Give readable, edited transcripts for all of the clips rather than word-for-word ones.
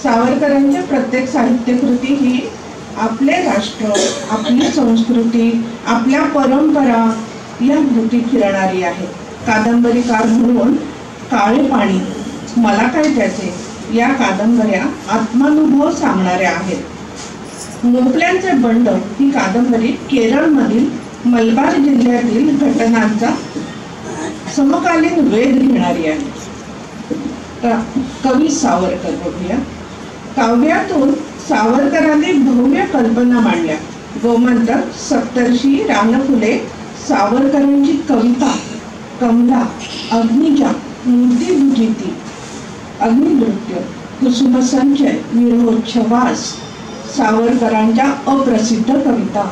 सावरकरांच्या प्रत्येक साहित्यकृती ही आपले राष्ट्र, आपली संस्कृती, आपल्या परंपरा या भोवती फिरणारी आहे. कादंबरीकार म्हणून काळे पाणी, मला काय त्याचे या कादंबऱ्या आत्मानुभव सांगणाऱ्या आहेत. मोपल्यांचे बंड ही कादंबरी केरळमधील मलबार जिल्ह्यातील घटनांचा समकालीन वेध घेणारी आहे. कवी सावरकर बघूया. काव्यातून सावरकरांनी भव्य कल्पना मांडल्या. गोमंतक, सप्तर्षी, रानफुले, सावरकरांची कविता, कमला, अग्निजा, मूर्तिभूजिती, अग्निनृत्य, कुसुमसंचय, विरोधछवास, सावरकरांच्या अप्रसिद्ध कविता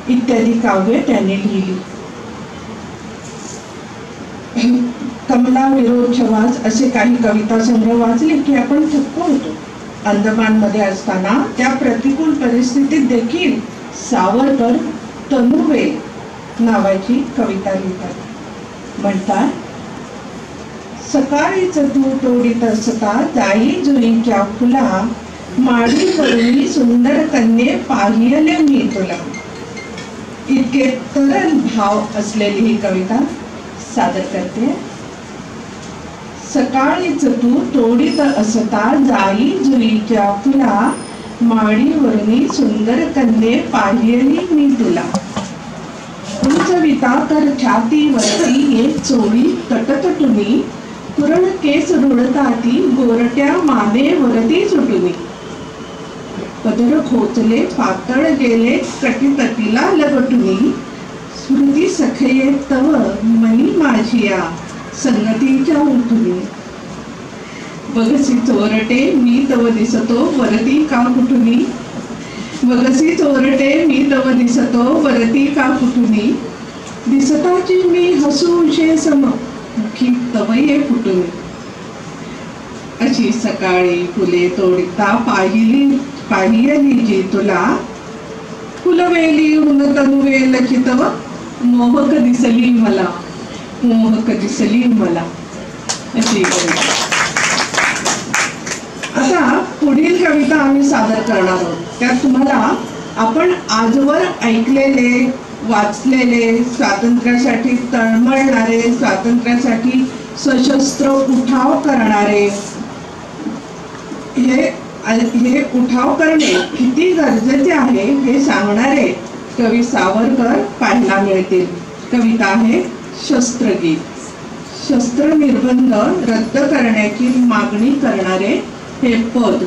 इत्यादी काव्ये त्यांनी लिहिली. कमला, विरोधछवास असे काही कविता संग्रह वाचले की आपण थक्क होतो. अंदमानमध्ये असताना त्या प्रतिकूल परिस्थितीत देखील सावरकर तनुवेल नावाची कविता लिहितात. म्हणतात, सकाळीच तू तोडीत असता जाई जुईच्या फुला, माडी वरुणी सुंदर कन्ये पाहिले मी तुला. इतके तरल भाव असलेली ही कविता सादर करते. सकाळीच तू तोडीत असता जाई जुईच्या फुला, माडी वरुणी सुंदर कन्ये पाहिली मी तुला. उंचविता कर छाती वरती ये चोळी तटतटुनी, पुरण केस रुळताती गोरट्या माने वरती सुटुनी. पदर खोचले पातळ गेले कटीतटीला लगटुनी, स्मृती सखये तव मनी माझिया संगतीच्या उठुनी. बगसी चोरटे मी तव दिसतो वरती का कुठुनी, बगसी चोरटे मी तव दिसतो वरती का कुठुनी. दिसताची मी हसू शे सम मुखी तव ये फुटुनी. अशी सकाळी फुले तोडिता पाहिली जी तुला, फुलवेली उन तनुवेल चितव मोहक दिसली मला, मोहक दिसली मला. अशी कविता. आता पुढील कविता आम्ही सादर करणार आहोत. त्यात तुम्हाला आपण आजवर ऐकलेले, वाचलेले, स्वातंत्र्यासाठी तळमळणारे, स्वातंत्र्यासाठी सशस्त्र उठाव करणारे, हे उठाव करणे किती गरजेचे आहे हे सांगणारे कवी सावरकर पाहायला मिळतील. कविता आहे शस्त्रगीत. शस्त्र निर्बंध रद्द करण्याची मागणी करणारे हे पद